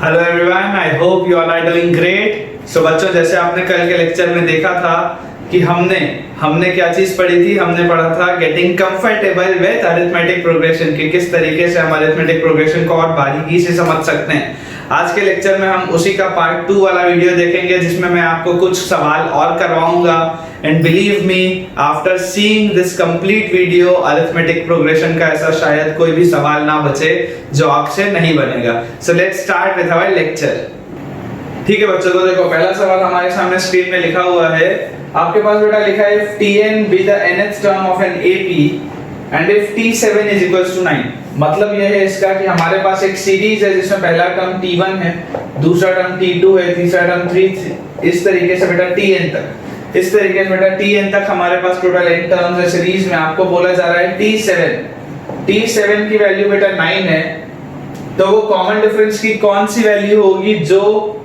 Hello everyone, I hope you all are doing great. So बच्चों, जैसे आपने कल के लेक्चर में देखा था कि हमने क्या चीज पढ़ी थी। हमने पढ़ा था getting comfortable with arithmetic progression, कि किस तरीके से हम अरिथमेटिक प्रोग्रेशन को और बारीकी से समझ सकते हैं। आज के लेक्चर में हम उसी का पार्ट 2 वाला वीडियो देखेंगे, जिसमें मैं आपको कुछ सवाल और करवाऊंगा। And believe me, after seeing this complete video, arithmetic progression का ऐसा शायद कोई भी सवाल ना बचे जो आपसे नहीं बनेगा। So let's start with our lecture. ठीक है बच्चों, तो देखो पहला सवाल हमारे सामने स्क्रीन में लिखा हुआ है। आपके पास बेटा लिखा है if Tn be the nth term of an AP and if T7 is equals to 9। मतलब यह है इसका कि हमारे पास एक सीरीज है जिसमें पहला टर्म T1 है, दूसरा टर्म T2 है, तीसरा टर्म 3, इस तरीके से बेटा Tn तक। इस तरीके से बेटा Tn तक हमारे पास टोटल n टर्म्स है सीरीज में। आपको बोला जा रहा है T7 की वैल्यू बेटा 9 है, तो वो कॉमन डिफरेंस की कौन सी वैल्यू होगी जो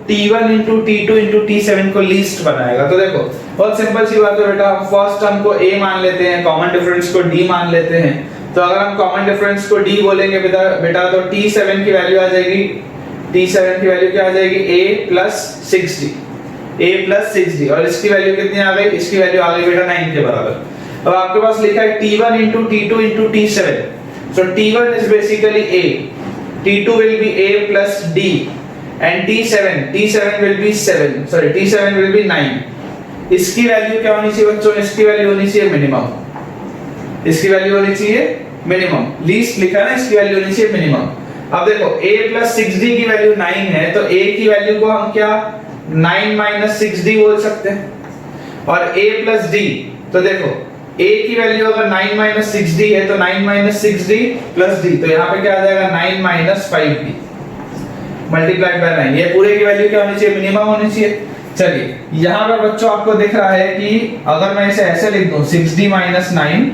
T1 into T2 into T7 को लीस्ट बनाएगा। तो देखो बहुत सिंपल सी बात है बेटा, हम फर्स्ट टर्म को A मान लेते हैं, कॉमन डिफरेंस को D मान लेते हैं। तो अगर हम कॉमन डिफरेंस को D बोलेंगे बेटा तो T7 की वैल्यू आ जाएगी, T7 की वैल्यू क्या आ जाएगी, A plus 6D। और इसकी वैल्यू कितनी आ गई, इसकी वैल्यू आ गई बेटा 9 के बराबर। अब आपके पास लिखा है T1 into T2 into T7। So T1 is basically A, T2 will be A plus D and T7 will be 7, sorry T7 will be 9। इसकी वैल्यू क्या होनी चाहिए बच्चों, इसकी वैल्यू होनी चाहिए मिनिमम। इसकी वैल्यू होनी चाहिए मिनिमम, लीस्ट लिखा ना, इसकी वैल्यू होनी चाहिए मिनिमम। अब देखो A plus 6D की वैल्यू 9 है, तो A की वैल्यू को हम क्या 9 minus 6D बोल सकते हैं। और A plus D, तो देखो A की वैल्यू अगर 9 minus 6D है तो 9 minus 6D plus D, तो यहाँ पे क्या आ जाएगा 9 minus 5D मल्टीप्लाइड बाय 9। ये पूरे की वैल्यू क्या होनी चाहिए, मिनिमम होनी चाहिए। चलिए यहाँ पर बच्चों आपको दिख रहा है कि अगर मैं इसे ऐसे लिख दूं 6D minus 9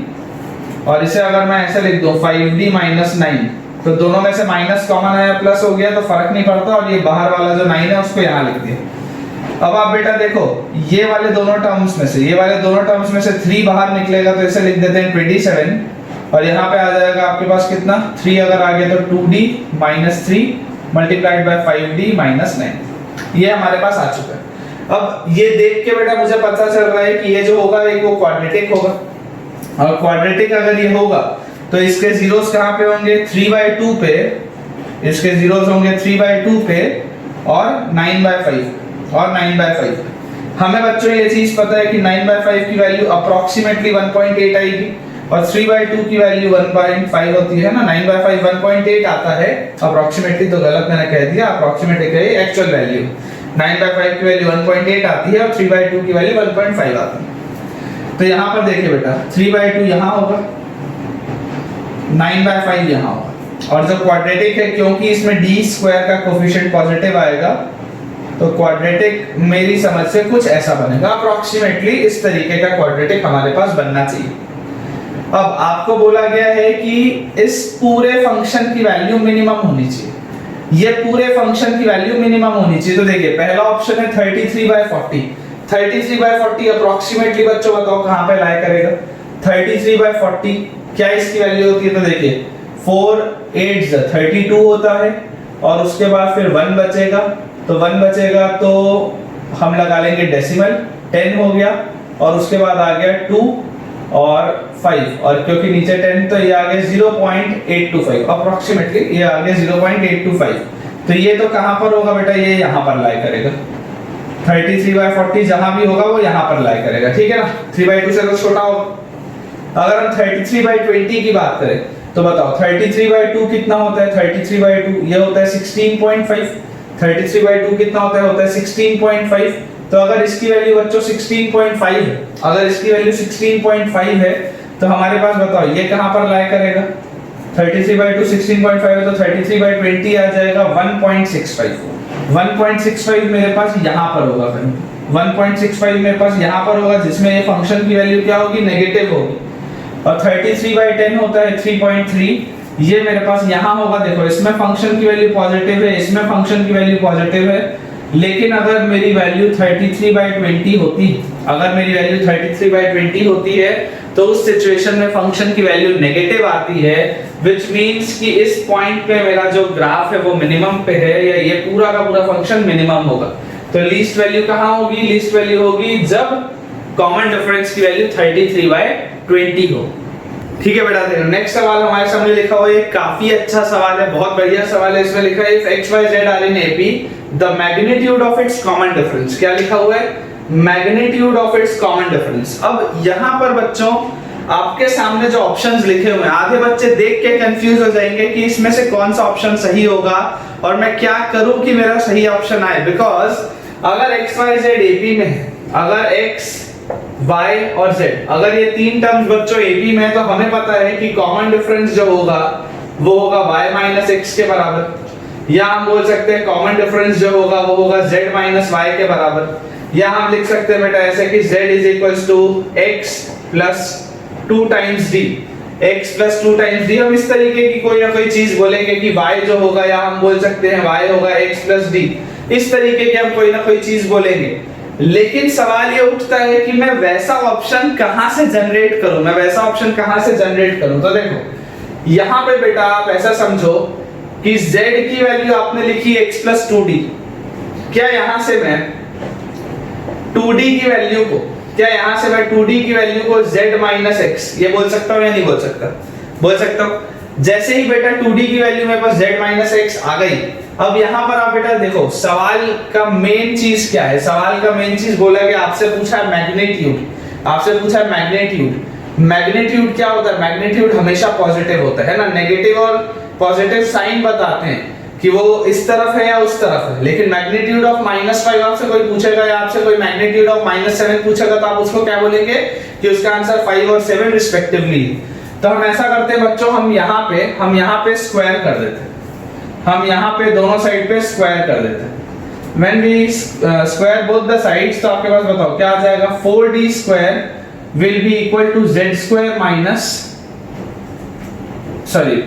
और इसे अगर मैं ऐसे लिख दूं 5D minus 9, तो दोनों में से माइनस कॉमन आया, प्लस हो गया, तो फर्क नहीं पड़ता। और ये बाहर वाला जो 9 है उसको यहाँ लिख दिया। अब आप बेटा देखो ये वाले दोनों टर्म्स में से 3 बाहर निकलेगा, तो इसे लिख देते हैं 27। और यहाँ पे आ जाएगा आपके पास कितना, 3 अगर आ गया तो 2D minus 3 multiplied by 5D minus 9। ये हमारे पास आ चुका है। अब ये देख के बेटा मुझे पता चल रहा है कि ये जो होगा एक वो क्वाड्रेटिक होगा। और क्वाड्रेटिक अगर ये होगा तो इसके जीरोस कहाँ पे होंगे, 3/2 पे। इसके जीरोस होंगे 3/2 पे और 9/5 हमें बच्चों ये चीज पता है कि 9/5 की वैल्यू अप्रोक्सीमेटली 1.8 आएगी और 3/2 की वैल्यू 1.5 होती है ना। 9/5 1.8 आता है, अप्रोक्सीमेटली तो गलत मैंने कह दिया, अप्रोक्सीमेटली है एक्चुअल वैल्यू। 9/5 की वैल्यू 1.8 आती है और 3/2 की वैल्यू 1.5 आती है। तो यहाँ पर देखिए बेटा 3/2 यहाँ होगा, 9/5 यहाँ होगा। और जो क्वाड्रेटिक है, क्योंकि इसमें d स्क्वायर का कोफिशिएंट पॉजिटिव आएगा, तो क्वाड्रेटिक मेरी समझ से कुछ ऐसा बनेगा, अप्रोक्सीमेटली इस तरीके का क्वाड्रेटिक हमारे पास बनना चाहिए। अब आपको बोला गया है कि इस पूरे फंक्शन की वैल्यू मिनिमम होनी चाहिए, ये पूरे फंक्शन की वैल्यू मिनिमम होनी चाहिए। तो देखिए पहला ऑप्शन है 33/40। 33/40 अप्रोक्सीमेटली बच्चों बताओ कहां पे लाई करेगा। 33/40 क्या इसकी वैल्यू होती है, तो देखिए 4 8 32 होता है और उसके बाद फिर 1 बचेगा। तो 1 बचेगा तो हम लगा लेंगे डेसिमल, 10 हो गया। और उसके बाद आ गया 2 और 5, और क्योंकि नीचे 10 तो ये आ गया 0.825 अप्रोक्सीमेटली, ये आ गया 0.825। तो ये तो कहां पर होगा बेटा, ये यहां पर लाई करेगा। 33/40 जहां भी होगा वो यहां पर लाई करेगा, ठीक है ना। 3/2 से तो छोटा होगा। अगर हम 33/20 की बात करें तो बताओ 33/2 कितना होता है, 33/2 ये होता है 16.5। 33/2 कितना होता है 16.5। तो अगर इसकी वैल्यू बच्चों 16.5 है, अगर इसकी वैल्यू 16.5 है तो हमारे पास बताओ ये कहां पर लाई करेगा। 33/2 16.5 है तो 33/20 आ जाएगा 1.65। 1.65 मेरे पास यहां पर होगा, कहीं 1.65 मेरे पास यहां पर होगा, जिसमें ये फंक्शन की वैल्यू क्या होगी, नेगेटिव होगी। और 33/10 होता है 3.3, ये मेरे पास यहां होगा। देखो इसमें फंक्शन की वैल्यू पॉजिटिव है, इसमें फंक्शन की वैल्यू पॉजिटिव है। लेकिन अगर मेरी वैल्यू 33/20 होती, अगर मेरी वैल्यू 33/20 होती है तो उस सिचुएशन में फंक्शन की वैल्यू नेगेटिव आती है, विच मीन्स कि इस पॉइंट पे मेरा जो ग्राफ है वो मिनिमम पे है, या ये पूरा का पूरा फंक्शन मिनिमम होगा। तो लीस्ट वैल्यू कहाँ होगी? लीस्ट वैल्यू होगी जब कॉमन डिफरेंस की वैल्यू 33/20 हो। ठीक है बेटा, देखो नेक्स्ट सवाल हमारे सामने लिखा हुआ है, काफी अच्छा सवाल है, बहुत बढ़िया सवाल है। इसमें लिखा है if x y z are in AP the magnitude of its common difference. क्या लिखा हुआ है? Magnitude of its common difference. अब यहाँ पर बच्चों आपके सामने जो ऑप्शंस लिखे हुए हैं, आधे बच्चे देख के कंफ्यूज हो जाएंगे कि इसमें से कौन सा ऑप्शन सही होगा और मैं क्या करूं कि मेरा सही ऑप्शन आए। बिकॉज अगर x y z AP में है, अगर x y और z, अगर ये तीन टर्म्स बच्चों AP में है, तो हमें पता है कि कॉमन डिफरेंस जो होगा वो होगा y माइनस x के बराबर, या हम बोल सकते हैं कॉमन डिफरेंस जो होगा वो होगा z माइनस y के बराबर, या हम लिख सकते हैं बेटा ऐसे कि z is equals to x plus 2 times d, x plus 2 times d। हम इस तरीके की कोई ना कोई चीज बोलेंगे कि y जो होगा, या हम बोल सकते हैं y होगा x प्लस d, इस तरीके की हम कोई ना कोई चीज बोलेंगे। लेकिन सवाल ये उठता है कि मैं वैसा ऑप्शन कहां से जनरेट करूं, मैं वैसा ऑप्शन कहां से जनरेट करूं। तो देखो यहां पे बेटा आप ऐसा समझो कि z की वैल्यू आपने लिखी x प्लस 2d, क्या यहां से मैं 2d की वैल्यू को, क्या यहां से मैं 2d की वैल्यू को z माइनस x ये बोल सकता हूं या नहीं बोल सकता? बोल सकता हूं। जैसे ही बेटा 2d की वैल्यू मेरे पास z माइनस x आ गई, अब यहां पर आप बेटा देखो सवाल का मेन चीज क्या है? सवाल का मेन चीज बोला कि आपसे पूछा है मैग्नीट्यूड, आपसे पूछा है मैग्नीट्यूड। मैग्नीट्यूड क्या होता है? मैग्नीट्यूड हमेशा पॉजिटिव होता है ना, नेगेटिव और पॉजिटिव साइन बताते हैं कि वो इस तरफ है या उस तरफ है। लेकिन मैग्नीट्यूड ऑफ -5 आपसे कोई पूछेगा, या आपसे कोई मैग्नीट्यूड ऑफ -7 पूछेगा, तो आप उसको क्या बोलेंगे कि उसका आंसर 5 और 7 रिस्पेक्टिवली। तो हम ऐसा करते हैं बच्चों, हम यहाँ पे स्क्वायर कर देते हैं, हम यहाँ पे दोनों साइड पे स्क्वायर कर देते हैं। When we square both the sides, तो आपके पास बताओ क्या आ जाएगा? 4d square will be equal to z square minus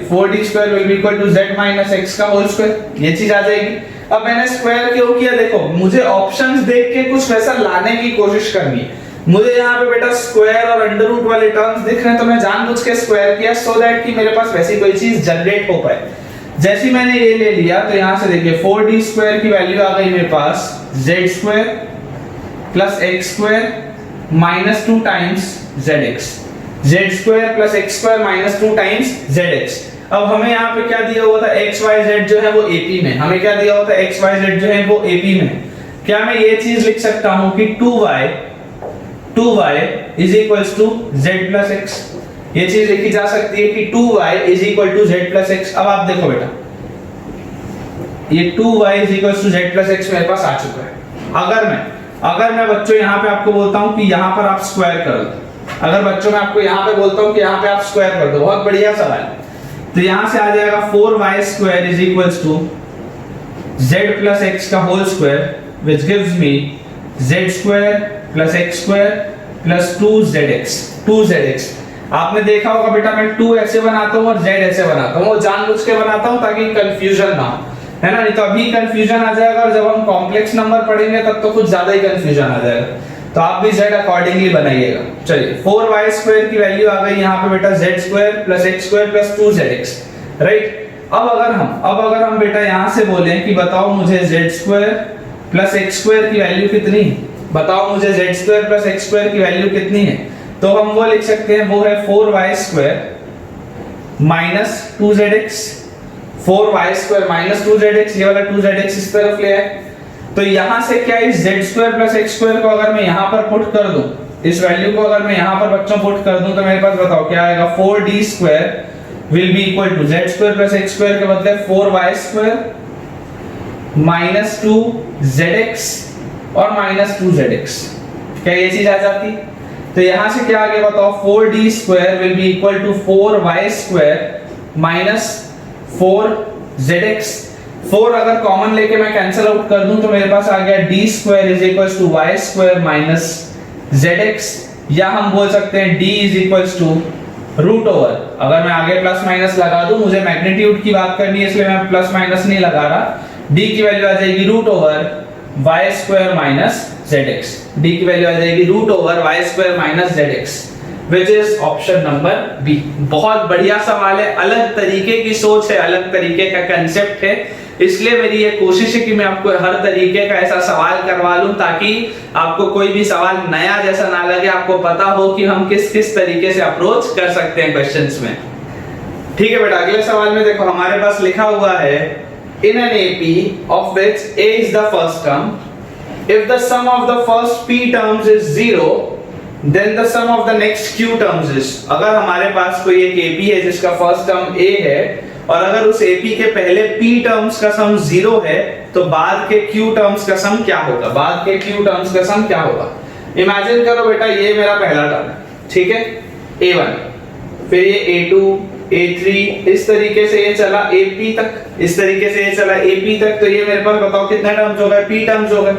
4d square will be equal to z minus x का होल स्क्वायर, ये चीज आ जाएगी। अब मैंने स्क्वायर क्यों किया? देखो मुझे ऑप्शंस देख के कुछ वैसा लाने की कोशिश करनी है। मुझे यहाँ पे बेटा स्क्वायर और अंडर रूट वाले टर्म्स दिख रहे हैं, तो मैं जानबूझ के स्क्वायर किया सो दैट कि मेरे पास वैसी कोई चीज जनरेट हो पाए। जैसे मैंने ये ले लिया तो यहाँ से देखिए 4d स्क्वायर की वैल्यू आ गई मेरे पास z square plus x square minus 2 times zx, z square plus x square minus 2 times zx। अब हमें यहाँ पे क्या दिया हुआ था? x y z जो है वो AP में, हमें क्या दिया हुआ था? x y z जो है वो AP में। क्या मैं ये चीज लिख सकता हूँ कि 2y is equals to z plus x, ये चीज लिखी जा सकती है कि 2y is equal to z plus x। अब आप देखो बेटा ये 2y is equal to z plus x मेरे पास आ चुका है। अगर मैं बच्चों यहाँ पे आपको बोलता हूँ कि यहाँ पर आप स्क्वायर कर दो, अगर बच्चों मैं आपको यहाँ पे बोलता हूँ कि यहाँ पे आप स्क्वायर कर दो, बहुत बढ़िया सवाल है। तो यहाँ से आ जाएगा 4y square is equals to z plus x का whole square which gives me z square plus x square plus 2zx। आपने देखा होगा बेटा मैं 2 ऐसे बनाता हूँ और z ऐसे बनाता हूँ, वो जानबूझ के बनाता हूँ ताकि कंफ्यूजन ना हो, है ना। नहीं तो अभी कंफ्यूजन आ जाएगा और जब हम कॉम्प्लेक्स नंबर पढ़ेंगे तब तो कुछ ज्यादा ही कंफ्यूजन आ जाएगा। तो आप भी z अकॉर्डिंगली बनाइएगा। चलिए 4y स्क्वायर की वैल्यू आ गई यहाँ पे बेटा z square plus x square plus 2zx, right. अब अगर हम बेटा यहाँ से बोलें कि बताओ मुझे z square plus x square की वैल्यू कितनी है, बताओ मुझे z square plus x square की वैल्यू कितनी है, तो हम वो लिख सकते हैं वो है 4y square minus 2zx, 4y square minus 2zx, ये वाला 2zx इस तरफ ले आए। तो यहां से क्या इस z square plus x square को अगर मैं यहां पर पुट कर दूं, इस वैल्यू को अगर मैं यहां पर बच्चों पुट कर दूं, तो मेरे पास बताओ क्या आएगा? 4d square will be equal to z square plus x square के बदले 4y स्क्वायर माइनस 2zx और माइनस 2zx। क्या ये चीज आ जाती? तो यहां से क्या आ गया बताओ? 4d square will be equal to 4y square minus 4zx। 4 अगर कॉमन लेके मैं कैंसिल आउट कर दूं तो मेरे पास आ गया d square is equals to y square minus zx, या हम बोल सकते हैं d is equals to root over, अगर मैं आगे प्लस माइनस लगा दूं, मुझे मैग्नीट्यूड की बात करनी है इसलिए मैं प्लस माइनस नहीं लगा रहा, d की वैल्यू आ जाएगी root over y square minus zx, d की वैल्यू आ जाएगी root over y square minus zx। Which is option number B. बहुत बढ़िया सवाल है, अलग तरीके की सोच है, अलग तरीके का कंसेप्ट है, इसलिए मेरी ये कोशिश है कि मैं आपको हर तरीके का ऐसा सवाल करवा लूं ताकि आपको कोई भी सवाल नया जैसा ना लगे, आपको पता हो कि हम किस किस तरीके से अप्रोच कर सकते हैं क्वेश्चंस में। ठीक है बेटा, अगले सवाल में देखो हमारे पास लिखा हुआ है in an AP of which a is the first term, if the sum of the first p terms is 0 then the sum of the next q terms is. अगर हमारे पास कोई एक एपी है जिसका फर्स्ट टर्म a है और अगर उस एपी के पहले p टर्म्स का सम 0 है तो बाद के q टर्म्स का सम क्या होगा, बाद के q टर्म्स का सम क्या होगा। इमेजिन करो बेटा ये मेरा पहला टर्म है, ठीक है, a1, फिर ये a2, a3, इस तरीके से ये चला ap तक, इस तरीके से ये चला ap तक, तो ये मेरे पास बताओ कितने टर्म्स हो गए, p टर्म्स हो गए।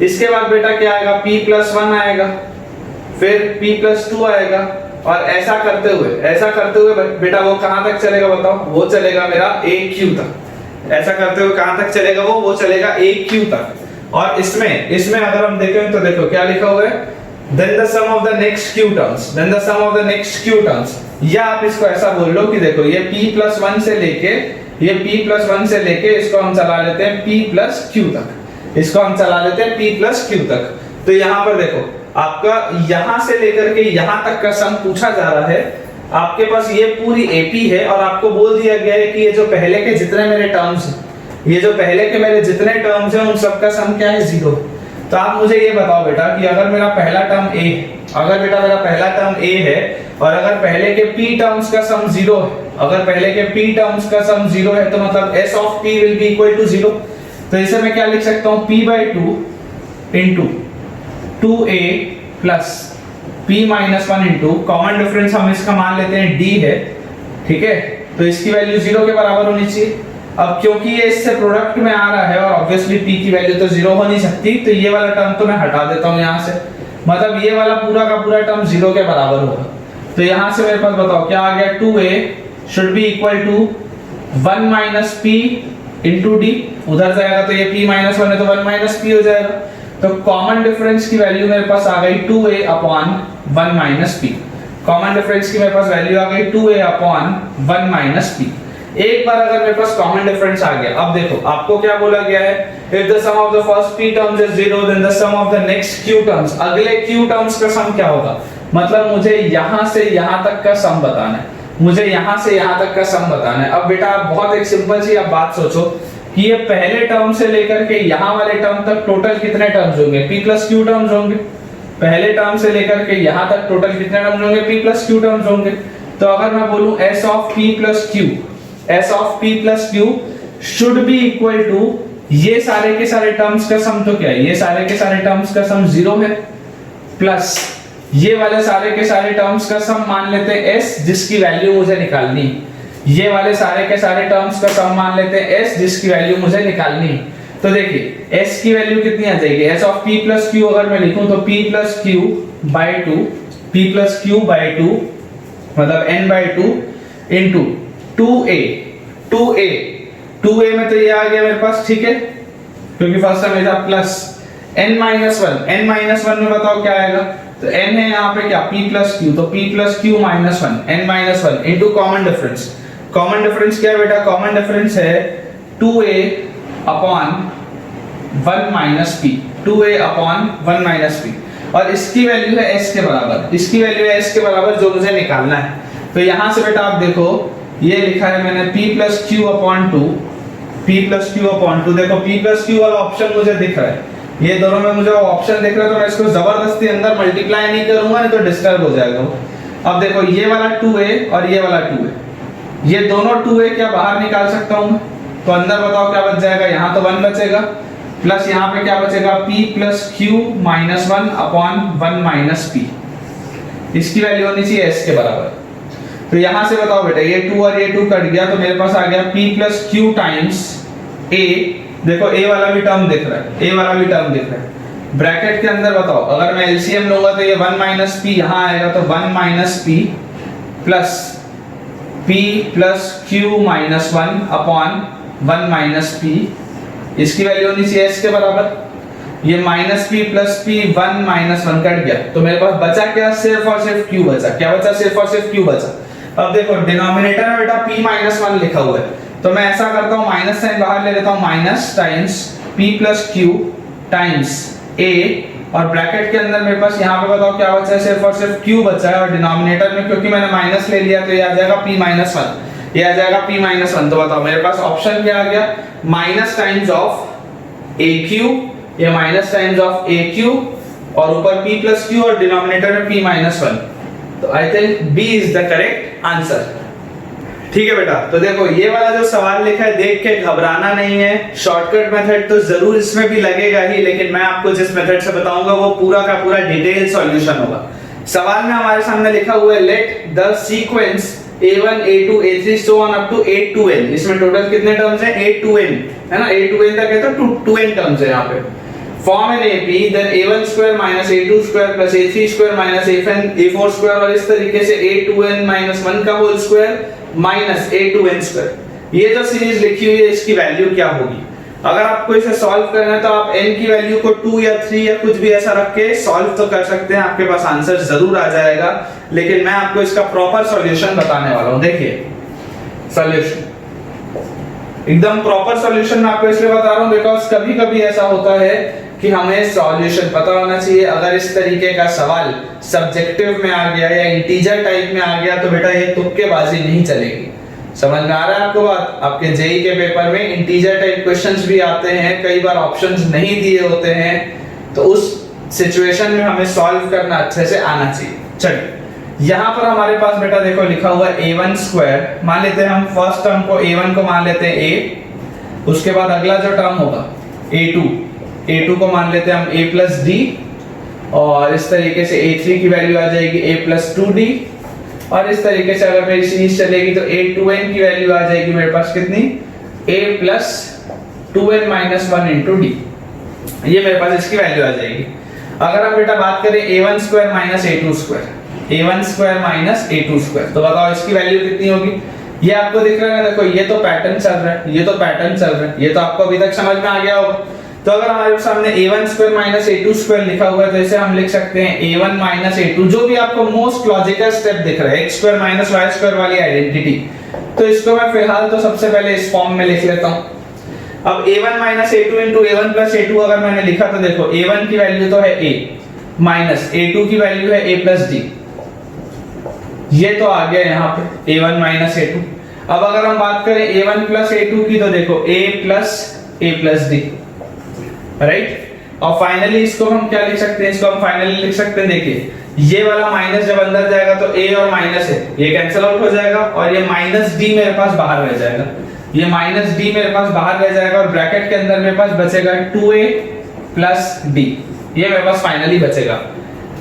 इसके बाद बेटा क्या आएगा, p+1 आएगा, फिर p+2 आएगा, और ऐसा करते हुए बेटा वो कहां तक चलेगा बताओ, वो चलेगा मेरा aq तक। ऐसा करते हुए कहां तक चलेगा, वो चलेगा aq तक। और इसमें अगर हम देखें तो देखो क्या लिखा हुआ है, then the sum of the next q terms, then the sum of the next q terms, या आप इसको ऐसा बोल लो कि देखो ये p+1 से लेके इसको हम चला लेते हैं p+q तक, इसको हम चला लेते हैं p+q तक। तो यहाँ पर देखो आपका यहां से लेकर के यहां तक का सम पूछा जा रहा है, आपके पास ये पूरी एपी है और आपको बोल दिया गया है कि ये जो पहले के जितने मेरे टर्म्स हैं, ये जो पहले के मेरे जितने टर्म्स हैं उन सबका सम क्या है, 0। तो आप मुझे ये बताओ बेटा कि अगर मेरा पहला टर्म a है, अगर बेटा मेरा पहला टर्म a है और अगर पहले के p टर्म्स का सम 0 है, अगर पहले के p टर्म्स का सम 0 है तो मतलब s of p will be equal to 0। तो इसे मैं क्या लिख सकता हूं, p/2 into 2a plus p-1 into common difference हम इसका मान लेते हैं d है, ठीक है, तो इसकी वैल्यू 0 के बराबर होनी चाहिए। अब क्योंकि ये इससे प्रोडक्ट में आ रहा है और ऑब्वियसली p की वैल्यू तो 0 हो नहीं सकती, तो ये वाला टर्म तो मैं हटा देता हूं यहां से, मतलब ये वाला पूरा का पूरा टर्म 0 के बराबर होगा। तो यहां से मेरे पास बताओ क्या आ गया, 2a should be equal to 1 minus p into d, उधर जाएगा तो ये p-1 है तो 1 माइनस p हो जाएगा। तो कॉमन डिफरेंस की वैल्यू मेरे पास आ गई 2a upon 1 minus p। Common difference की मेरे पास वैल्यू आ गई 2a अपॉन 1 माइनस p। एक बार अगर मेरे पास कॉमन डिफरेंस आ गया, अब देखो आपको क्या बोला गया है, if the sum of the first p terms is 0 then the sum of the next q terms, अगले q टर्म्स का सम क्या होगा, मतलब मुझे यहां से यहां तक का सम बताना है, मुझे यहां से यहां तक का सम बताना है। अब बेटा आप बहुत एक सिंपल सी आप बात सोचो कि ये पहले टर्म से लेकर के यहां वाले टर्म तक टोटल कितने टर्म्स होंगे, p+q टर्म्स होंगे। पहले टर्म से लेकर के यहां तक टोटल कितने टर्म्स होंगे, p+q टर्म्स होंगे। तो अगर मैं बोलूं s of p+q should be equal to ये सारे के सारे टर्म्स का सम, तो क्या है, ये सारे के सारे टर्म्स का सम 0 है, प्लस ये वाले सारे के सारे टर्म्स का सम मान लेते हैं s जिसकी वैल्यू मुझे निकालनी, ये वाले सारे के सारे टर्म्स का सम मान लेते हैं s जिसकी वैल्यू मुझे निकालनी। तो देखिए s की वैल्यू कितनी आ जाएगी, s ऑफ p+q अगर मैं लिखूं तो p+q/2 मतलब n/2 इनटू 2a में तो ये आ गया मेरे पास, ठीक है, क्योंकि फर्स्ट टर्म था, प्लस n-1 में बताओ क्या आएगा, तो n है यहाँ पे क्या, p+q, तो p+q-1 n-1 into common difference. Common difference क्या है बेटा, कॉमन डिफरेंस है 2a upon 1 minus p, 2a upon 1 minus p, और इसकी वैल्यू है s के बराबर, इसकी वैल्यू है s के बराबर जो मुझे निकालना है। तो यहां से बेटा आप देखो ये लिखा है मैंने p+q/2, देखो p+q वाला ऑप्शन मुझे दिख रहा है, ये दोनों में मुझे ऑप्शन दिख रहा है, तो मैं इसको जबरदस्ती अंदर मल्टीप्लाई नहीं करूंगा, नहीं तो डिस्टर्ब हो जाएगा। अब देखो ये वाला 2a और ये वाला 2a, ये दोनों 2a क्या बाहर निकाल सकता हूं, तो अंदर बताओ क्या बच जाएगा, यहां तो 1 बचेगा, प्लस यहां पे क्या बचेगा, p+q-1 अपॉन 1 माइनस p, इसकी वैल्यू होनी चाहिए s के बराबर। तो यहां से बताओ बेटा ये 2 और ये 2 कट गया, तो मेरे पास आ गया p+q टाइम्स a, देखो a वाला भी टर्म दिख रहा है, a वाला भी टर्म दिख रहा है, ब्रैकेट के अंदर बताओ अगर मैं एलसीएम लूंगा तो ये 1 माइनस p यहां आएगा, तो 1 minus p plus p+q-1 upon 1 minus p, इसकी वैल्यू होनी चाहिए s के बराबर। ये minus P plus P 1 minus 1 cut गया, तो मेरे पास बचा क्या, सिर्फ और सिर्फ क्यू बचा। क्या बचा, सिर्फ और सिर्फ क्यू बचा। अब देखो डिनोमिनेटर में बेटा p माइनस 1 लिखा हुआ है, तो मैं ऐसा करता हूँ माइनस साइन बाहर ले लेता हूँ, minus times p plus Q times a, और ब्रैकेट के अंदर मेरे पास यहाँ पे बताओ क्या बचा है, सिर्फ और सिर्फ q बचा है, और डिनोमिनेटर में क्योंकि मैंने माइनस ले लिया तो ये आ जाएगा p माइनस 1, ये आ जाएगा p माइनस 1। तो बताओ मेरे पास ऑप्शन क्या आ गया, minus times of a q, ये minus times of a q, और ऊपर p प्लस क्यू और डिनोमिनेटर में p माइनस 1। तो I think b is the correct answer. ठीक है बेटा, तो देखो ये वाला जो सवाल लिखा है देख के घबराना नहीं है, शॉर्टकट मेथड तो जरूर इसमें भी लगेगा ही, लेकिन मैं आपको जिस मेथड से बताऊंगा वो पूरा का पूरा डिटेल सॉल्यूशन होगा। सवाल में हमारे सामने लिखा हुआ है let the sequence a1 a2 a3 so on up to a to n, इसमें टोटल कितने टर्म्स हैं, a to n है ना, a to n तक है तो 2 n टर्म्स है यहाँ पे। Form an AP then a1 square minus a2 square plus a3 square minus a4 square, और इस तरीके से a to n माइनस 1 का whole square minus a to n square. ये जो सीरीज लिखी हुई है इसकी वैल्यू क्या होगी। अगर आपको इसे सॉल्व करना है तो आप n की वैल्यू को 2 या 3 या कुछ भी ऐसा रख के सॉल्व तो कर सकते हैं, आपके पास आंसर जरूर आ जाएगा, लेकिन मैं आपको इसका प्रॉपर सॉल्यूशन बताने वाला हूं। देखिए सॉल्यूशन एकदम प्रॉपर सॉल्यूशन मैं आपको इसलिए बता रहा हूं बिकॉज़ कभी-कभी ऐसा होता है कि हमें सॉल्यूशन पता होना चाहिए। अगर इस तरीके का सवाल सब्जेक्टिव में आ गया या इंटीजर टाइप में आ गया तो बेटा ये तुक्केबाजी नहीं चलेगी। समझ में आ रहा है आपको बात। आपके जेई के पेपर में इंटीजर टाइप क्वेश्चंस भी आते हैं, कई बार ऑप्शंस नहीं दिए होते हैं, तो उस सिचुएशन में हमें सॉल्व करना अच्छे से आना चाहिए। चलिए यहाँ पर हमारे पास बेटा देखो लिखा हुआ है a1 स्क्वायर, मान लेते हैं हम फर्स्ट टर्म को a1 को मान लेते हैं a, उसके बाद अगला जो टर्म होगा a2 को मान लेते हैं हम a प्लस डी, और इस तरीके से a3 की वैल्यू आ जाएगी a प्लस 2d, और इस तरीके से अगर मेरी सीरीज चलेगी तो a2n की वैल्यू आ जाएगी मेरे पास कितनी, a plus 2n minus 1 into D, ये मेरे पास इसकी वैल्यू आ जाएगी। अगर हम बेटा बात करें a1 square minus a2 square, a1 square minus a2 square, तो बताओ इसकी वैल्यू कितनी होगी। ये आपको दिख रहा है, देखो ये तो पैटर्न चल रहा है, ये तो पैटर्न चल रहा है, ये तो आपको अभी तक समझ में आ गया होगा। तो अगर हमारे सामने a1 square minus a2 square लिखा हुआ है तो इसे हम लिख सकते हैं a1 माइनस a2, जो भी आपको मोस्ट लॉजिकल स्टेप दिख रहा है, x square minus y square वाली आइडेंटिटी, तो इसको मैं फिलहाल तो सबसे पहले इस फॉर्म में लिख लेता हूं। अब a1 minus a2 into a1 plus a2 अगर मैंने लिखा तो देखो a1 की वैल्यू तो है a माइनस a2 की वैल्यू है a प्लस d, ये तो आ गया यहाँ पे a1 माइनस a2। अब अगर हम बात करें a1 प्लस a2 की तो देखो a प्लस d, राइट। और फाइनली इसको हम क्या लिख सकते हैं, इसको हम फाइनली लिख सकते हैं, देखिए ये वाला माइनस जब अंदर जाएगा तो a और माइनस है ये कैंसिल आउट हो जाएगा, और ये माइनस d मेरे पास बाहर रह जाएगा, ये माइनस d मेरे पास बाहर रह जाएगा, और ब्रैकेट के अंदर मेरे पास बचेगा 2a प्लस d, ये मेरे पास फाइनली बचेगा।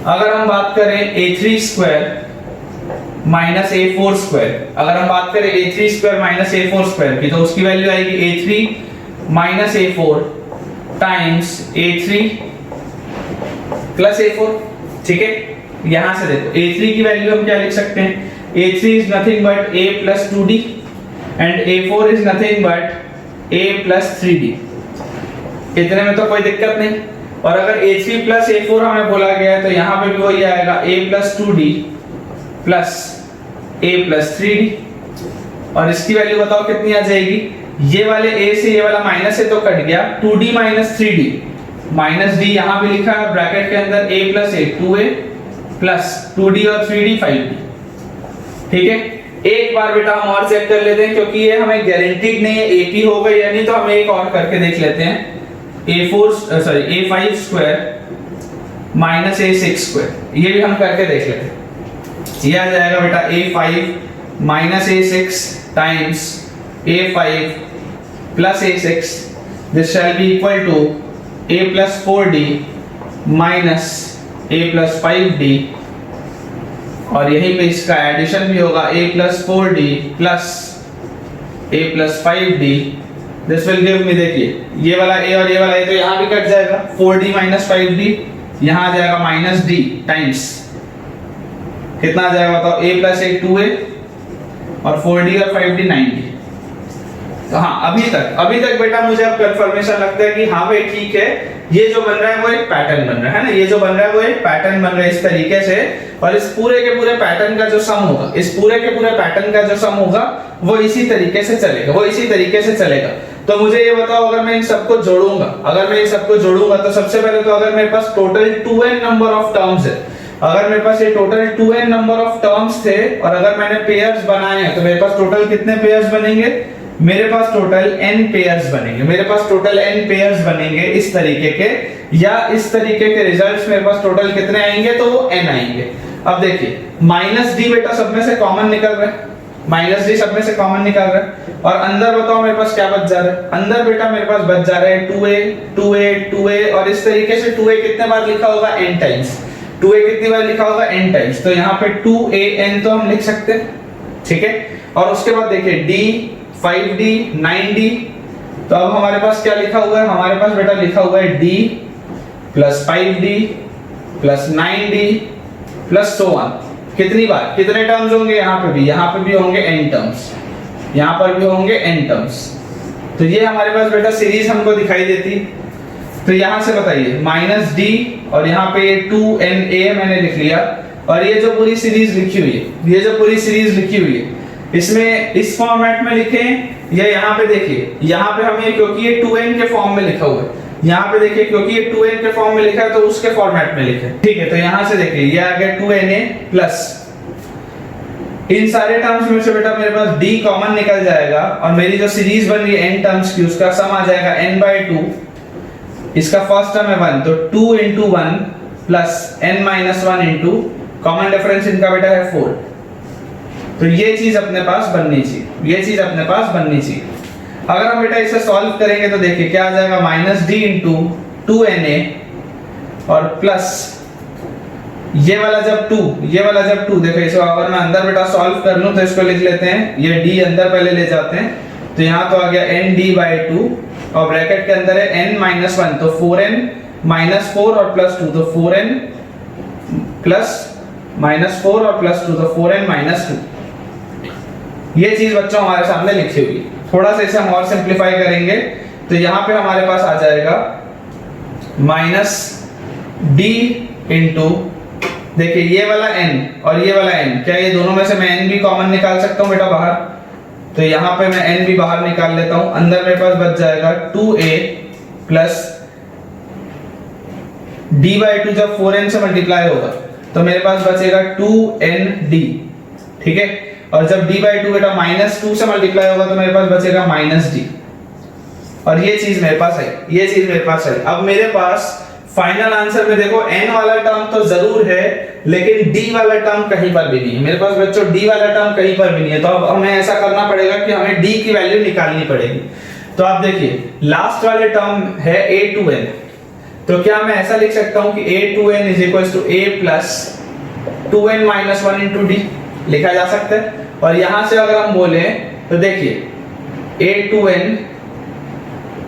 अगर हम बात करें a3 square minus a4 square, अगर हम बात करें a3 square minus a4 square की, तो उसकी वैल्यू आएगी a3 minus a4 times a3 plus a4, ठीक है। यहां से देखो a3 की वैल्यू हम क्या लिख सकते हैं, a3 is nothing but a plus 2d and a4 is nothing but a plus 3d, इतने में तो कोई दिक्कत नहीं। और अगर a3 प्लस a4 हमें बोला गया है तो यहाँ पे भी वही आएगा a plus 2d plus a plus 3d, और इसकी वैल्यू बताओ कितनी आ जाएगी। ये वाले a से ये वाला माइनस है तो कट गया, 2d minus 3d, minus d यहाँ पे लिखा है ब्रैकेट के अंदर a plus a 2a plus 2d और 3d 5d, ठीक है। एक बार बेटा हम और चेक कर लेते हैं क्योंकि ये हमें गारंटीड नहीं है a होगा या नहीं, तो हम एक और करके देख लेते हैं। a5 square minus a6 square, ये भी हम करके देख लेते हैं। ये आ जाएगा बेटा a5 minus a6 times a5 plus a6, this shall be equal to a plus 4d minus a plus 5d, और यहीं पे इसका एडिशन भी होगा a plus 4d plus a plus 5d, this will give me, देखिए ये वाला a और ये वाला a तो यहाँ भी कट जाएगा, 4d minus 5d, यहाँ आ जाएगा minus d टाइम्स कितना आ जाएगा बताओ, a plus a 2a और 4d और 5d 9d। तो हाँ अभी तक बेटा मुझे अब कंफर्मेशन लगता है कि हाँ भाई ठीक है, ये जो बन रहा है वो एक पैटर्न बन रहा है ना, ये जो बन रहा है वो एक पैटर्न बन रहा है इस तरीके से, और इस पूरे के पूरे पैटर्न का जो सम होगा, इस पूरे के पूरे पैटर्न का जो सम होगा वो इसी तरीके से चलेगा, वो इसी तरीके से चलेगा। तो मुझे ये बताओ, अगर मैं इन सबको जोड़ूंगा, अगर मैं इन सबको जोड़ूंगा तो सबसे पहले तो अगर मेरे पास total 2n number of terms है, अगर मेरे पास ये total 2n number of terms थे और अगर मैंने पेयर्स बनाए हैं तो मेरे पास टोटल कितने पेयर्स बनेंगे, मेरे पास टोटल n पेयर्स बनेंगे, मेरे पास टोटल n पेयर्स बनेंगे इस तरीके के, या इस तरीके के रिजल्ट्स मेरे पास टोटल कितने आएंगे, तो वो n आएंगे। अब देखिए -d बेटा सब में से कॉमन निकल रहा है, -d सब में से कॉमन निकल रहा है, और अंदर बताओ मेरे पास क्या बच जा रहा है, अंदर बेटा मेरे पास बच जा रहा है 2a 2a 2a, और इस तरीके से 2a कितने बार लिखा होगा, n टाइम्स, 2a कितनी बार लिखा होगा, n टाइम्स, तो यहाँ पे 2an तो हम लिख सकते हैं, ठीक है। और उसके बाद देखिए d 5d 9d, तो अब हमारे पास क्या लिखा हुआ है, हमारे पास बेटा लिखा हुआ है d plus 5d plus 9d plus so on, कितनी बार, कितने टर्म्स होंगे, यहाँ पे भी होंगे n टर्म्स, यहाँ पर भी होंगे n टर्म्स। तो ये हमारे पास बेटा सीरीज हमको दिखाई देती, तो यहाँ से बताइए -d और यहाँ पे 2na मैंने लिख लिया, और ये जो पूरी सीरीज लिखी हुई है, ये जो पूरी सीरीज लिखी हुई है, इसमें इस फॉर्मेट में लिखें या यहाँ पे देखिए, यहाँ पे हम ये क्योंकि ये 2n के फॉर्म में लिखा हुआ है, यहाँ पे देखिए क्योंकि ये 2n के फॉर्म में लिखा है तो उसके फॉर्मेट में लिखे, ठीक है। तो यहाँ से देखिए ये आ गया 2na प्लस इन सारे टर्म्स में से बेटा मेरे पास d कॉमन निकल जाएगा, और मेरी जो सीरीज बन रही है n टर्म्स की उसका सम आ जाएगा n/2, इसका फर्स्ट टर्म है 1, तो 2 into 1 plus n-1 into common difference इनका बेटा है 4। तो ये चीज अपने पास बननी चाहिए, ये चीज अपने पास बननी चाहिए। अगर हम बेटा इसे सॉल्व करेंगे तो देखिए क्या आ जाएगा, -d into 2na और प्लस ये वाला जब 2 देखो, इसको अगर मैं अंदर बेटा सॉल्व कर लूं तो इसको लिख लेते हैं, ये d अंदर पहले ले जाते हैं, तो यहाँ तो आ गया nd/2 और ब्रैकेट के अंदर है n-1, तो 4n -4 और +2, तो 4n प्लस -4 और +2, तो 4n -2। ये चीज बच्चों हमारे सामने लिखी हुई है। थोड़ा सा इसे हम और सिंपलीफाई करेंगे तो यहाँ पे हमारे पास आ जाएगा -d इंटू, देखिए ये वाला n और ये वाला n, क्या ये दोनों में से मैं n भी कॉमन निकाल सकता हूँ बेटा बाहर, तो यहाँ पे मैं n भी बाहर निकाल लेता हूँ, अंदर मेरे पास बच जाएगा 2a प्लस d/2, जब 4n से मल्टीप्लाई होगा तो मेरे पास बचेगा 2nd, ठीक है। और जब d/2 बेटा -2 से मल्टीप्लाई होगा तो मेरे पास बचेगा -d, और ये चीज मेरे पास है, ये चीज मेरे पास है। अब मेरे पास फाइनल आंसर में देखो n वाला टर्म तो जरूर है लेकिन d वाला टर्म कहीं पर भी नहीं है मेरे पास बच्चों, d वाला टर्म कहीं पर भी नहीं है। तो अब हमें ऐसा करना पड़ेगा कि हमें d की वैल्यू निकालनी पड़ेगी। तो आप देखिए लास्ट वाले टर्म है a2n, तो क्या मैं ऐसा लिख सकता हूं कि a2n is equals to a plus 2n minus 1 into d, लिखा जा सकता है। और यहां से अगर हम बोले तो देखिए a2n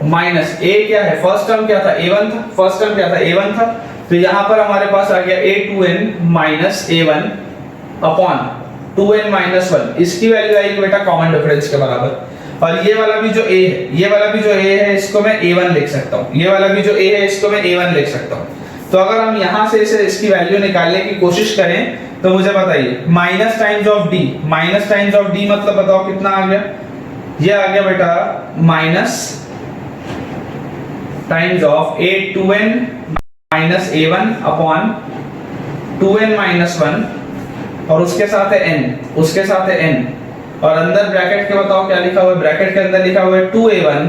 माइनस a क्या है, फर्स्ट टर्म क्या था a1 था, फर्स्ट टर्म क्या था a1 था, तो यहां पर हमारे पास आ गया a2n minus a1 upon 2n minus 1, इसकी वैल्यू आएगी बेटा कॉमन डिफरेंस के बराबर। और ये वाला भी जो a है, ये वाला भी जो a है इसको मैं a1 लिख सकता हूं, ये वाला भी जो a है इसको मैं a1 लिख सकता हूं। तो अगर हम यहां से इसे इसकी वैल्यू निकालने की कोशिश करें तो मुझे बताइए minus times of d, minus times of d मतलब बताओ कितना आ गया, ये आ गया बेटा minus times of a2n minus a1 upon 2n minus 1 और उसके साथ है n, उसके साथ है n, और अंदर ब्रैकेट के बताओ क्या लिखा हुआ है, ब्रैकेट के अंदर लिखा हुआ है 2a1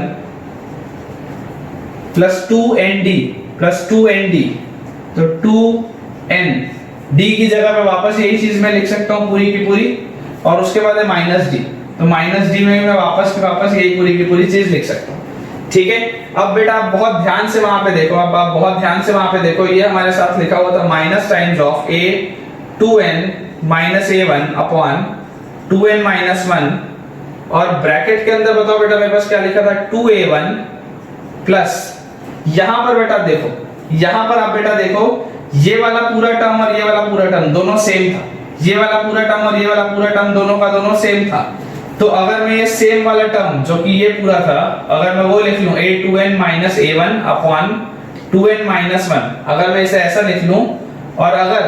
plus 2nd plus 2nd, तो 2n, d की जगह पे वापस यही चीज मैं लिख सकता हूं पूरी की पूरी, और उसके बाद है माइनस d, तो माइनस d में मैं वापस यही पूरी की पूरी चीज लिख सकता हूं, ठीक है। अब बेटा आप बहुत ध्यान से वहां पे देखो, अब आप बहुत ध्यान से वहां पे देखो, ये हमारे साथ लिखा हुआ था minus times of a2n minus a1 upon 2n minus 1, और ब्रैकेट के अंदर बताओ बेटा मेरे पास क्या लिखा था 2a1 प्लस, यहां पर बेटा देखो, यहां पर आप बेटा देखो ये वाला पूरा टर्म और ये वाला पूरा टर्म दोनों सेम था, ये वाला पूरा टर्म और ये वाला पूरा टर्म दोनों का दोनों सेम था। तो अगर मैं ये सेम वाला टर्म जो कि ये पूरा था, अगर मैं वो लिख लूं a2n minus a1 upon 2n minus 1। अगर मैं इसे ऐसा लिख लूं और अगर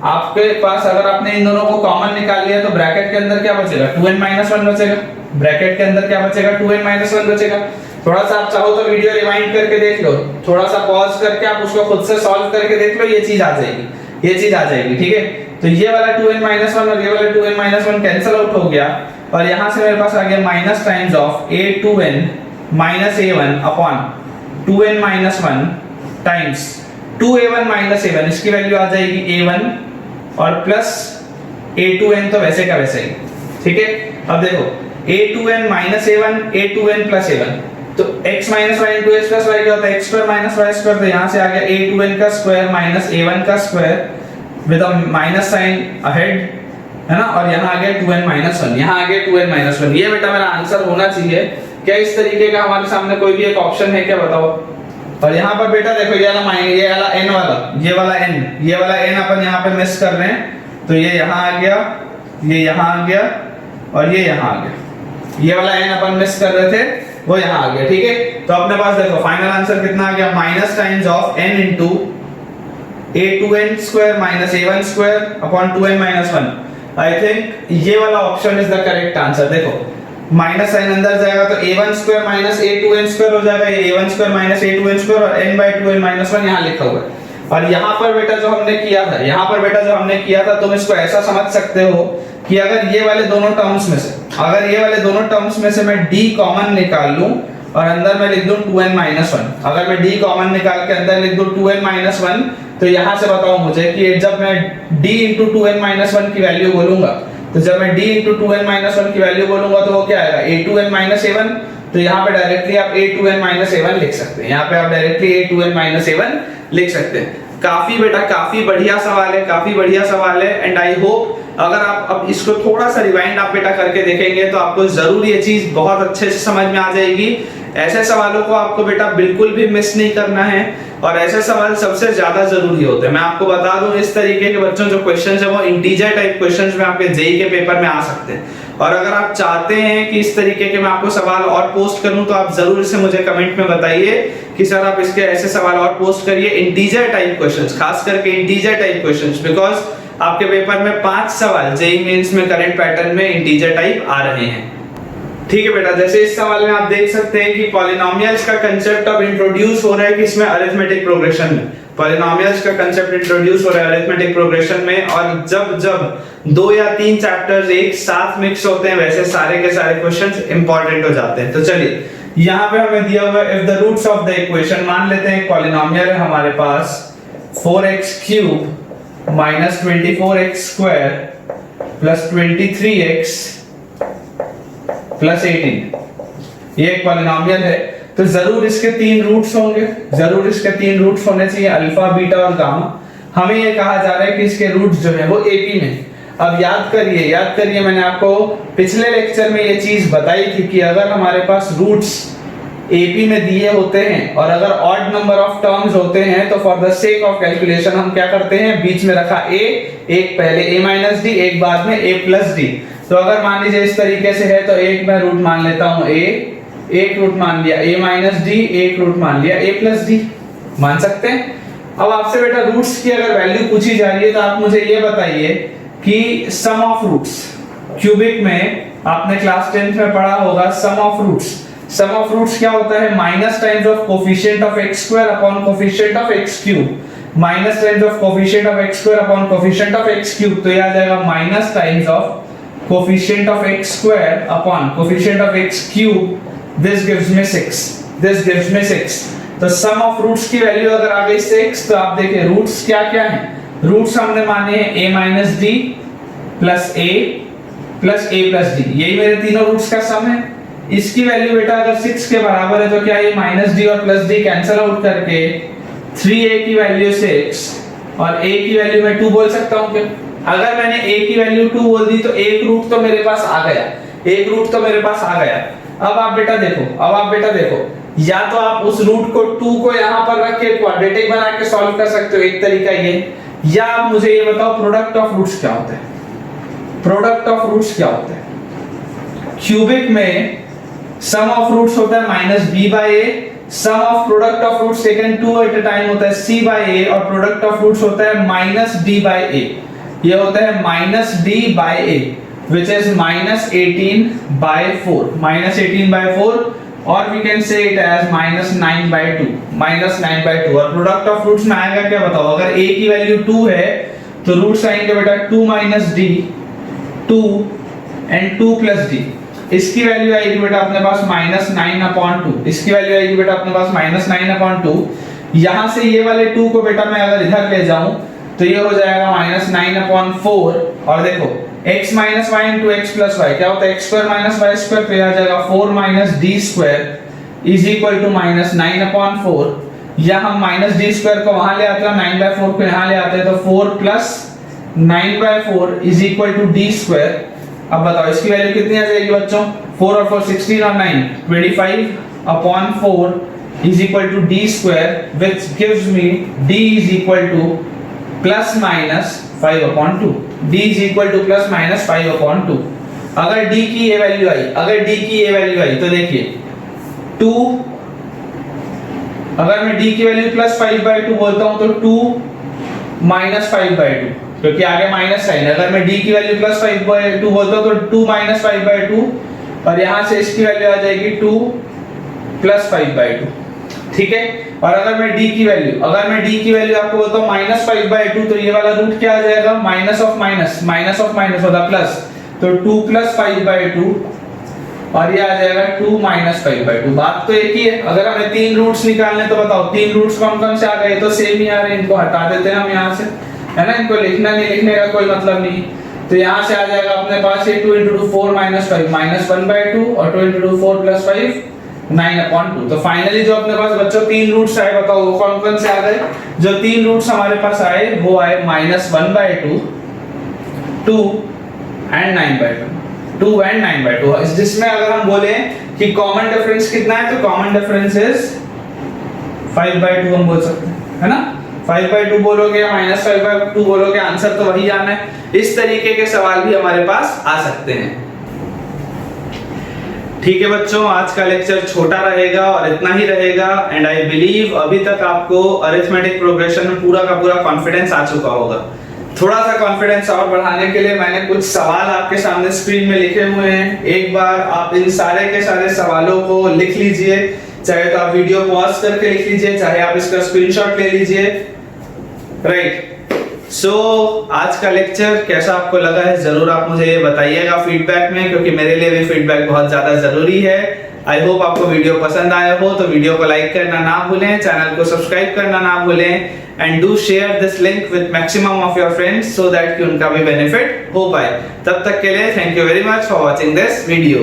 आपके पास, अगर आपने इन दोनों को कॉमन निकाल लिया तो ब्रैकेट के अंदर क्या बचेगा, 2n माइनस 1 बचेगा। ब्रैकेट के अंदर क्या बचेगा, 2n माइनस 1 बचेगा। थोड़ा सा आप चाहो तो वीडियो रिवाइंड करके देख लो, थोड़ा सा पॉज करके आप उसको खुद से सॉल्व करके देख लो, ये चीज आ जाएगी, ये चीज आ जाएगी। ठीक है, तो ये वाला 2n माइनस 1 और ये वाला 2n माइनस 1 कैंसिल आउट हो गया और यहां से मेरे पास आ गया minus times of a2n minus a1 upon 2n minus 1 times 2a1 minus a1, इसकी वैल्यू आ जाएगी a1 और प्लस a2n तो वैसे का वैसे ही। ठीक है, अब देखो a2n minus a1 a2n plus a1, तो x minus y into x plus y क्या होता है, x square minus y square. तो यहाँ से आ गया a2n का स्क्वायर माइनस a1 का square with a minus sign ahead, है ना, और यहाँ आ गया 2n माइनस 1, यहाँ आ गया 2n माइनस 1। ये बेटा मेरा आंसर होना चाहिए। क्या इस तरीके का हमारे सामने कोई भी एक ऑप्शन है क्या, बताओ। और यहाँ पर बेटा देखो ये वाला ये वाला n वाला, ये वाला n अपन यहाँ पे मिस कर रहे हैं, तो ये यहाँ आ गया, ये यहाँ आ गया और ये यहाँ आ गया। ये वाला n अपन मिस कर रहे थे, वो यहाँ आ गया। ठीक है, तो अपने पास देखो फाइनल आंसर कितना आ गया, minus times of n into a2n square minus a1 square upon 2n minus 1। I think ये वाला option is the correct answer. देखो माइनस साइन अंदर जाएगा तो a1 square minus a2n square हो जाएगा, ये a1 square minus a2n square और n बाय 2n माइनस 1 यहाँ लिखा हुआ है। और यहाँ पर बेटा जो हमने किया था, तुम इसको ऐसा समझ सकते हो कि अगर ये वाले दोनों टर्म्स में से मैं d कॉमन निकाल लूं और अंदर मैं लिख दूं 2n माइनस 1, अगर मैं d कॉमन निकाल के अंदर लिख दूं 2n माइनस 1, तो यहाँ से बताओ मुझे कि जब मैं d इंटू 2n माइनस 1 की वैल्यू बोलूंगा, तो जब मैं d इंटू 2n माइनस 1 की वैल्यू बोलूंगा तो वो क्या आएगा, a2n माइनस a1। तो यहाँ पे डायरेक्टली आप a2n माइनस a1 लिख सकते हैं, यहाँ पे आप डायरेक्टली a2n माइनस a1 लिख सकते हैं। काफी बेटा काफी बढ़िया सवाल है एंड आई होप अगर आप अब इसको थोड़ा सा रिवाइंड आप बेटा करके देखेंगे तो आपको जरूर ये चीज बहुत अच्छे से समझ में आ जाएगी। ऐसे सवालों को आपको बेटा बिल्कुल भी मिस नहीं करना है और ऐसे सवाल सबसे ज्यादा जरूरी होते हैं। मैं आपको बता दूं इस तरीके के बच्चों जो क्वेश्चंस है वो इंटीजर टाइप क्वेश्चंस में आपके जेईई के पेपर में आ सकते हैं। और अगर आप चाहते हैं कि इस तरीके के मैं आपको सवाल और पोस्ट करूं तो आप जरूर इसे मुझे कमेंट में बताइए कि सर आप इसके ऐसे सवाल और पोस्ट करिए, इंटीजर टाइप क्वेश्चंस, खास करके इंटीजर टाइप क्वेश्चंस, बिकॉज आपके पेपर में 5 सवाल जेईई मेंस में करंट पैटर्न में इंटीजर टाइप आ रहे हैं। ठीक है बेटा, जैसे इस सवाल में आप देख सकते हैं कि पॉलिनोमियल्स का कंसेप्ट अब इंट्रोड्यूस हो रहा है किसमें, अरिथमेटिक प्रोग्रेशन में। पॉलिनोमियल्स का कंसेप्ट इंट्रोड्यूस हो रहा है अरिथमेटिक प्रोग्रेशन में, और जब 2 या 3 चैप्टर्स एक साथ मिक्स होते हैं वैसे सारे के सारे क्वेश्चंस इंपॉर्टेंट हो जाते हैं। तो चलिए यहाँ पे हमें दिया हुआ है if the roots of the equation, मान लेते हैं पॉलिनोमियल है हमारे पास 4x cube minus 24x square plus 23x plus 18, ये एक पॉलिनोमियल है। तो जरूर इसके 3 रूट्स होंगे, जरूर इसके 3 रूट्स होने चाहिए, अल्फा बीटा और गामा। हमें ये कहा जा रहा है कि इसके रूट्स जो है वो एपी में। अब याद करिए मैंने आपको पिछले लेक्चर में ये चीज बताई थी कि अगर हमारे पास रूट्स एपी में दिए होते हैं और अगर ऑड नंबर ऑफ टर्म्स होते हैं तो for the sake of calculation हम क्या करते हैं, बीच में रखा a, एक पहले a माइनस डी, एक बाद में a प्लस डी। तो अगर मान लीजिए इस तरीके से है तो एक मैं रूट मान लेता हूं a, एक रूट मान लिया a माइनस डी, एक रूट मान लिया a प्लस डी, मान सकते हैं। अब आपसे बेटा रूट्स की अगर वैल्यू पूछी जा रही है तो आप मुझे ये बताइए कि सम ऑफ रूट्स, क्यूबिक में आपने क्लास 10th में पढ़ा होगा सम ऑफ रूट्स क्या होता है, minus times of coefficient of x square upon coefficient of x cube, minus times of coefficient of x square upon coefficient of x cube. तो ये आ जाएगा minus times of coefficient of x square upon coefficient of x cube, this gives me 6। तो सम of roots की value अगर आ गई 6 तो आप देखिए रूट्स क्या क्या हैं, रूट्स हमने माने हैं a minus D plus a plus a plus D, यही मेरे तीनों रूट्स का सम है। इसकी वैल्यू बेटा अगर 6 के बराबर है तो क्या ये माइनस डी और प्लस डी कैंसिल आउट करके 3a की वैल्यू 6 और a की वैल्यू मैं 2 बोल सकता हूं क्या? अगर मैंने a की वैल्यू 2 बोल दी तो एक रूट तो मेरे पास आ गया, अब आप बेटा देखो या तो आप उस रूट को 2 को यहां पर रख के क्वाड्रेटिक बना के सॉल्व कर सकते हो, एक तरीका ये, या आप मुझे ये बताओ प्रोडक्ट ऑफ रूट्स क्या होता है। क्यूबिक में सम ऑफ रूट्स होता है minus b by a sum of product of roots taken 2 at a time होता है c by a और प्रोडक्ट ऑफ रूट्स होता है माइनस d by a। ये होता है minus d by a which is minus 18 by 4, minus 18 by 4 or we can say it as minus 9 by 2, minus 9 by 2। और product of roots में आएगा क्या बताओ, अगर a की वैल्यू 2 है तो रूट्स आएंगे बेटा 2 minus d, 2 and 2 plus d। इसकी वैल्यू आएगी बेटा अपने पास माइनस 9/2, इसकी वैल्यू आएगी बेटा अपने पास माइनस 9/2। यहां से ये वाले 2 को बेटा मैं अगर इधर ले जाऊं तो ये हो जाएगा माइनस 9/4 और देखो x minus y into x plus y क्या होता है x square minus y square, तो ये आ जाएगा 4 minus d square is equal to minus 9/4। यहाँ हम minus d square को वहां ले आते हैं, 9/4 को यहाँ ले आते हैं, तो 4 plus 9/4 is equal to d square। अब बताओ इसकी वैल्यू कितनी आ जाएगी बच्चों, 4 और 4 16 और 9 25/4 is equal to d square which gives me d is equal to plus minus 5/2, d is equal to plus minus 5/2। अगर d की ये वैल्यू आई, अगर d की ये वैल्यू आई तो देखिए 2, अगर मैं d की वैल्यू प्लस 5/2 बोलता हूं तो 2 minus 5/2 क्योंकि आगे माइनस साइन। अगर मैं d की वैल्यू प्लस 5/2 बोलता हूं तो 2 minus 5/2 और यहां से इसकी वैल्यू आ जाएगी 2 plus 5/2, ठीक है। और अगर मैं d की वैल्यू, अगर मैं d की वैल्यू आपको बोलता हूं माइनस 5/2 तो ये वाला रूट क्या आ जाएगा, minus of minus, minus of minus होता प्लस, तो 2 plus 5/2 और ये आ जाएगा 2 minus 5/2। बात तो एक ही है। अगर हमें तीन रूट्स निकालने तो बताओ तीन रूट्स कौन कौन से आ गए, तो सेम ही आ रहे हैं, इनको हटा देते हैं हम यहाँ से, है ना, इनको लिखना नहीं, लिखने का कोई मतलब नहीं। तो यहाँ से आ जाएगा अपने पास ये 2 into 2 4 minus 5 minus 1/2 और 2 into 2 4 plus 5 9/2। तो फाइनली जो अपने पास बच्चों तीन रूट्स आए बताओ वो कौन कौन से आ गए। जो तीन रूट्स हमारे पास आए वो आए माइनस 1/2, 2 and 9/2, 2 and 9/2। जिसमें अगर हम बोले कि कॉमन डिफरेंस कितना है तो कॉमन डिफरेंस इज 5/2 हम बोल सकते हैं, है ना। 5/2 बोलोगे या माइनस 5/2 बोलोगे, आंसर तो वही आना है। इस तरीके के सवाल भी हमारे पास आ सकते हैं। ठीक है बच्चों, आज का लेक्चर छोटा रहेगा और इतना ही रहेगा एंड आई बिलीव अभी तक आपको अरिथमेटिक प्रोग्रेशन में पूरा का पूरा कॉन्फिडेंस आ चुका होगा। थोड़ा सा कॉन्फिडेंस और बढ़ाने के लिए मैंने कुछ सवाल आपके सामने स्क्रीन में लिखे हुए हैं। एक बार आप इन सारे के सारे सवालों को लिख लीजिए, चाहे तो आप वीडियो पॉज करके लिख लीजिए, चाहे आप इसका स्क्रीनशॉट ले लीजिए, राइट। सो आज का लेक्चर कैसा आपको लगा है जरूर आप मुझे ये बताइएगा फीडबैक में, क्योंकि मेरे लिए भी फीडबैक बहुत ज्यादा जरूरी है। आई होप आपको वीडियो पसंद आया हो, तो वीडियो को लाइक करना ना भूलें, चैनल को सब्सक्राइब करना ना भूलें and do share this link with maximum of your friends so that कि उनका भी बेनिफिट हो पाए। तब तक के लिए thank you very much for watching this video.